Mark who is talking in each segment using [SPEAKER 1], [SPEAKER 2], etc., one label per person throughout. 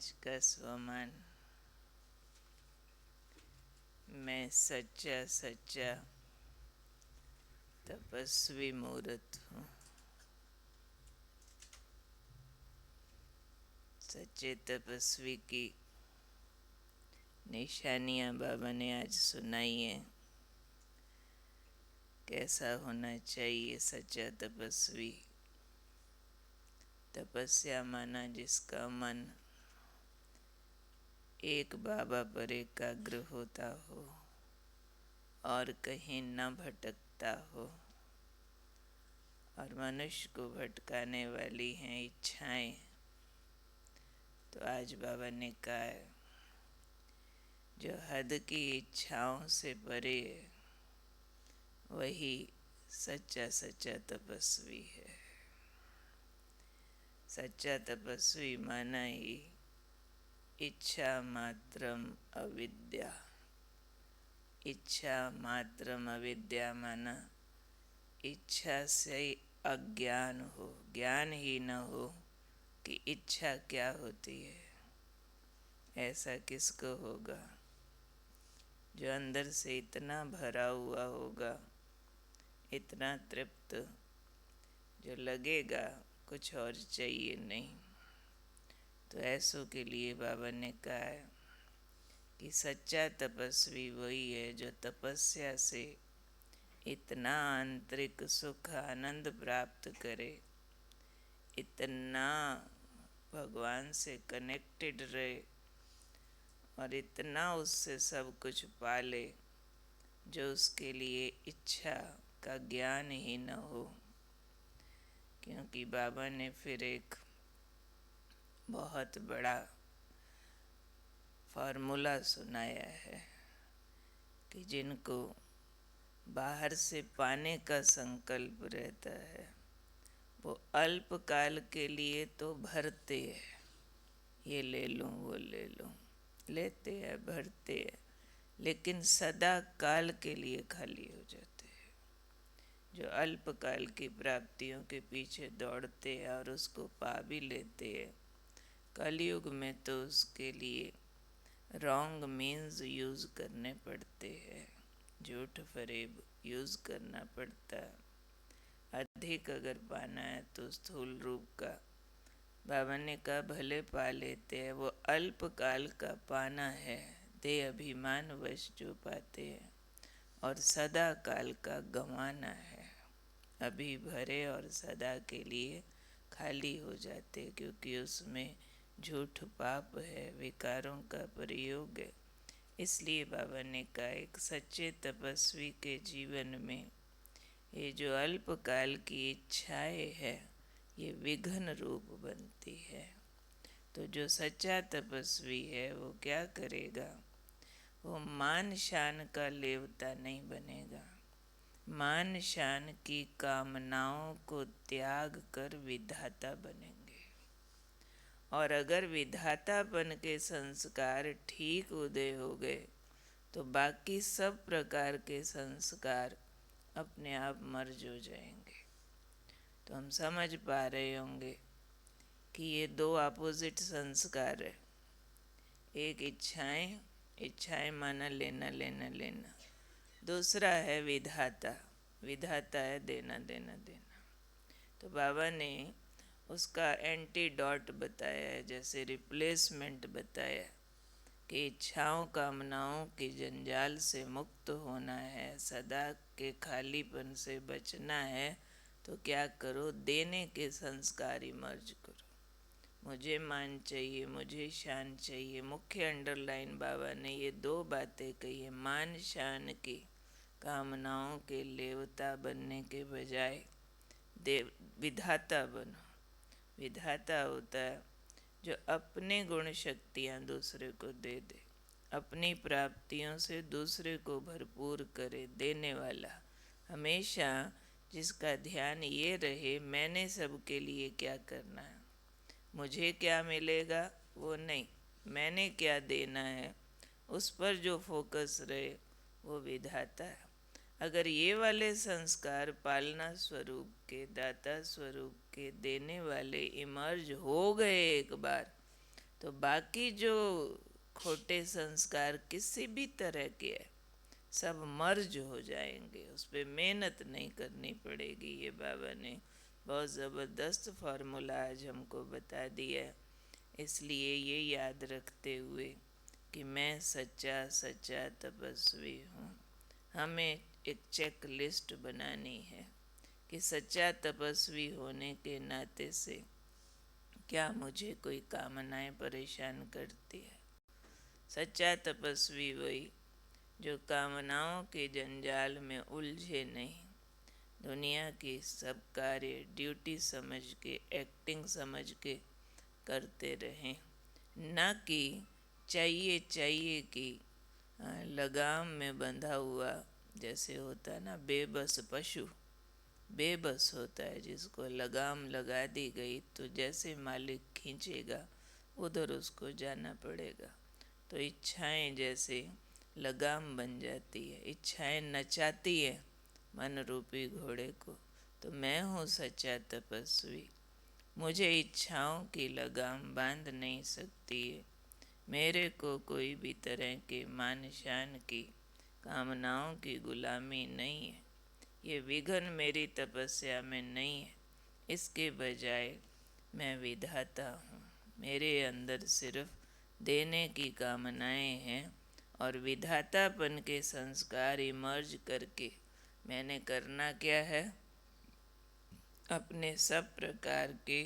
[SPEAKER 1] आज का स्वमान। मैं सच्चा सच्चा तपस्वी मूर्त हूँ। सच्चे तपस्वी की निशानियाँ बाबा ने आज सुनाई हैं। कैसा होना चाहिए सच्चा तपस्वी? तपस्या माना जिसका मन एक बाबा पर एकाग्र होता हो और कहीं न भटकता हो। और मनुष्य को भटकाने वाली हैं इच्छाएं। तो आज बाबा ने कहा है, जो हद की इच्छाओं से परे है वही सच्चा सच्चा तपस्वी है। सच्चा तपस्वी माना ही इच्छा मात्रम अविद्या। इच्छा मात्रम अविद्या माना इच्छा से अज्ञान हो, ज्ञान ही न हो कि इच्छा क्या होती है। ऐसा किसको होगा? जो अंदर से इतना भरा हुआ होगा, इतना तृप्त, जो लगेगा कुछ और चाहिए नहीं। तो ऐसों के लिए बाबा ने कहा है कि सच्चा तपस्वी वही है जो तपस्या से इतना आंतरिक सुख आनंद प्राप्त करे, इतना भगवान से कनेक्टेड रहे और इतना उससे सब कुछ पाले जो उसके लिए इच्छा का ज्ञान ही न हो। क्योंकि बाबा ने फिर एक बहुत बड़ा फार्मूला सुनाया है कि जिनको बाहर से पाने का संकल्प रहता है वो अल्पकाल के लिए तो भरते हैं, ये ले लूँ वो ले लूँ, लेते हैं भरते हैं, लेकिन सदा काल के लिए खाली हो जाते हैं। जो अल्पकाल की प्राप्तियों के पीछे दौड़ते हैं और उसको पा भी लेते हैं, कलयुग में तो उसके लिए रॉन्ग मीन्स यूज़ करने पड़ते हैं, झूठ फरेब यूज़ करना पड़ता है। अधिक अगर पाना है तो स्थूल रूप का बाबा ने कहा भले पा लेते हैं, वो अल्पकाल का पाना है, दे अभिमान वश जो पाते हैं, और सदा काल का गंवाना है। अभी भरे और सदा के लिए खाली हो जाते, क्योंकि उसमें झूठ पाप है, विकारों का प्रयोग है। इसलिए बाबा ने कहा एक सच्चे तपस्वी के जीवन में ये जो अल्पकाल की इच्छाएं है ये विघ्न रूप बनती है। तो जो सच्चा तपस्वी है वो क्या करेगा? वो मान शान का लेवता नहीं बनेगा। मान शान की कामनाओं को त्याग कर विधाता बनेंगे। और अगर विधातापन के संस्कार ठीक उदय हो गए तो बाकी सब प्रकार के संस्कार अपने आप मर्ज हो जाएंगे। तो हम समझ पा रहे होंगे कि ये दो अपोजिट संस्कार है। एक इच्छाएं, इच्छाएं माना लेना लेना लेना। दूसरा है विधाता, विधाता है देना देना देना। तो बाबा ने उसका एंटीडॉट बताया है, जैसे रिप्लेसमेंट बताया कि इच्छाओं कामनाओं के जंजाल से मुक्त होना है, सदा के खालीपन से बचना है, तो क्या करो? देने के संस्कार इमर्ज करो। मुझे मान चाहिए, मुझे शान चाहिए। मुख्य अंडरलाइन बाबा ने ये दो बातें कही है। मान शान की कामनाओं के लेवता बनने के बजाय देव विधाता बनो। विधाता होता है जो अपने गुण शक्तियाँ दूसरे को दे दे, अपनी प्राप्तियों से दूसरे को भरपूर करे, देने वाला। हमेशा जिसका ध्यान ये रहे मैंने सबके लिए क्या करना है, मुझे क्या मिलेगा वो नहीं, मैंने क्या देना है उस पर जो फोकस रहे वो विधाता है। अगर ये वाले संस्कार पालना स्वरूप के, दाता स्वरूप के, देने वाले इमर्ज हो गए एक बार, तो बाकी जो खोटे संस्कार किसी भी तरह के है, सब मर्ज हो जाएंगे, उस पर मेहनत नहीं करनी पड़ेगी। ये बाबा ने बहुत ज़बरदस्त फार्मूला आज हमको बता दिया है। इसलिए ये याद रखते हुए कि मैं सच्चा सच्चा तपस्वी हूँ, हमें एक चेक लिस्ट बनानी है कि सच्चा तपस्वी होने के नाते से क्या मुझे कोई कामनाएं परेशान करती है। सच्चा तपस्वी वही जो कामनाओं के जंजाल में उलझे नहीं, दुनिया की सब कार्य ड्यूटी समझ के, एक्टिंग समझ के करते रहें, न कि चाहिए चाहिए कि लगाम में बंधा हुआ, जैसे होता है ना बेबस पशु, बेबस होता है जिसको लगाम लगा दी गई तो जैसे मालिक खींचेगा उधर उसको जाना पड़ेगा। तो इच्छाएं जैसे लगाम बन जाती है, इच्छाएं नचाती है मन रूपी घोड़े को। तो मैं हूँ सच्चा तपस्वी, मुझे इच्छाओं की लगाम बांध नहीं सकती है। मेरे को कोई भी तरह के मान शान की, कामनाओं की गुलामी नहीं है। ये विघन मेरी तपस्या में नहीं है, इसके बजाय मैं विधाता हूँ। मेरे अंदर सिर्फ देने की कामनाएं हैं और विधातापन के संस्कार इमर्ज करके मैंने करना क्या है, अपने सब प्रकार के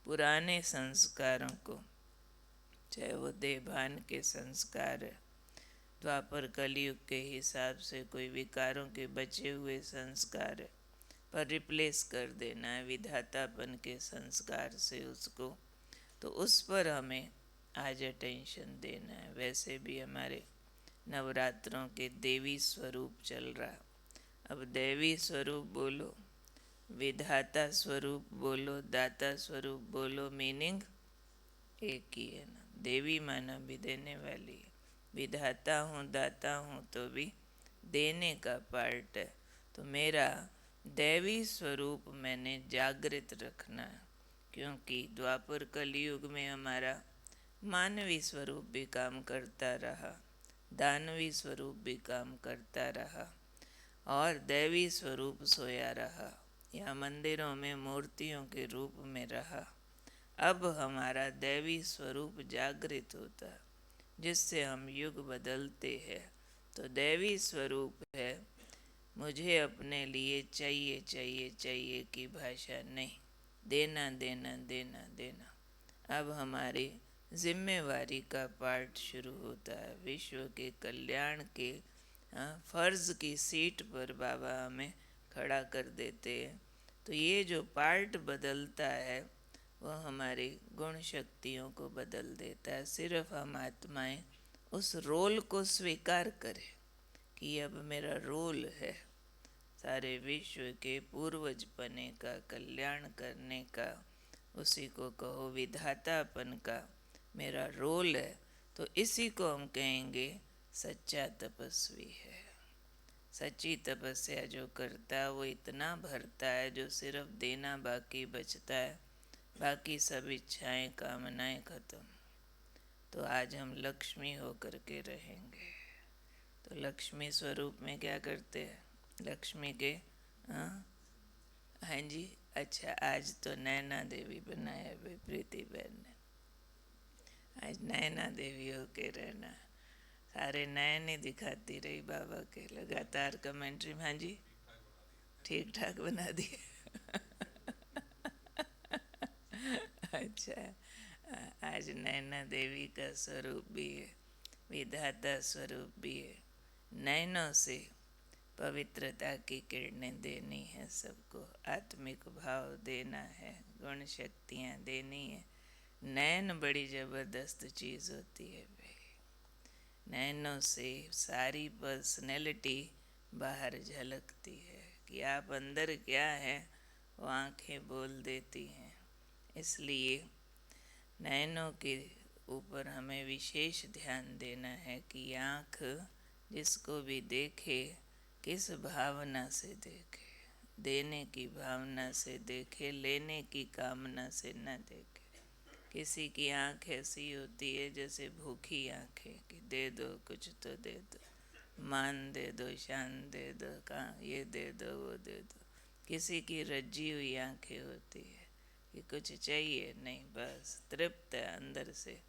[SPEAKER 1] पुराने संस्कारों को, चाहे वो देभान के संस्कार है, द्वापर कलयुग के हिसाब से कोई विकारों के बचे हुए संस्कार है, पर रिप्लेस कर देना है विधातापन के संस्कार से उसको। तो उस पर हमें आज अटेंशन देना है। वैसे भी हमारे नवरात्रों के देवी स्वरूप चल रहा, अब देवी स्वरूप बोलो, विधाता स्वरूप बोलो, दाता स्वरूप बोलो, मीनिंग एक ही है ना। देवी माना भी देने वाली है, विधाता हूँ दाता हूँ तो भी देने का पार्ट है। तो मेरा दैवी स्वरूप मैंने जागृत रखना है, क्योंकि द्वापर कलयुग में हमारा मानवी स्वरूप भी काम करता रहा, दानवी स्वरूप भी काम करता रहा और दैवी स्वरूप सोया रहा या मंदिरों में मूर्तियों के रूप में रहा। अब हमारा दैवी स्वरूप जागृत होता, जिससे हम युग बदलते हैं। तो दैवी स्वरूप है, मुझे अपने लिए चाहिए चाहिए चाहिए की भाषा नहीं, देना देना देना देना। अब हमारी जिम्मेवारी का पार्ट शुरू होता है। विश्व के कल्याण के फर्ज की सीट पर बाबा हमें खड़ा कर देते हैं। तो ये जो पार्ट बदलता है वह हमारी गुण शक्तियों को बदल देता है। सिर्फ हम आत्माएं उस रोल को स्वीकार करें कि अब मेरा रोल है सारे विश्व के पूर्वज बने का, कल्याण करने का, उसी को कहो विधातापन का मेरा रोल है। तो इसी को हम कहेंगे सच्चा तपस्वी है। सच्ची तपस्या जो करता है वो इतना भरता है जो सिर्फ देना बाकी बचता है, बाकी सब इच्छाएं कामनाएं खत्म। तो आज हम लक्ष्मी होकर के रहेंगे। तो लक्ष्मी स्वरूप में क्या करते हैं, लक्ष्मी के हाँ हाँ जी, अच्छा आज तो नैना देवी बनाया है प्रीति बहन ने, आज नैना देवी होके रहना, सारे नयन ही दिखाती रही बाबा के लगातार कमेंट्री। हाँ जी, ठीक ठाक बना दिए अच्छा, आज नैना देवी का स्वरूप भी है, विधाता स्वरूप भी है। नैनों से पवित्रता की किरणें देनी है सबको, आत्मिक भाव देना है, गुण शक्तियाँ देनी है। नैन बड़ी ज़बरदस्त चीज़ होती है भाई, नैनों से सारी पर्सनैलिटी बाहर झलकती है कि आप अंदर क्या है वो आँखें बोल देती हैं। इसलिए नैनों के ऊपर हमें विशेष ध्यान देना है कि आँख जिसको भी देखे किस भावना से देखे, देने की भावना से देखे, लेने की कामना से न देखे। किसी की आँख ऐसी होती है जैसे भूखी आँखें, कि दे दो कुछ तो दे दो, मान दे दो, शान दे दो, कहाँ ये दे दो वो दे दो। किसी की रजी हुई आँखें होती है कि कुछ चाहिए नहीं, बस तृप्त है अंदर से।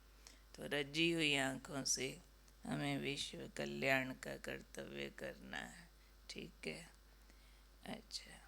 [SPEAKER 1] तो रजी हुई आँखों से हमें विश्व कल्याण का कर्तव्य करना है। ठीक है, अच्छा।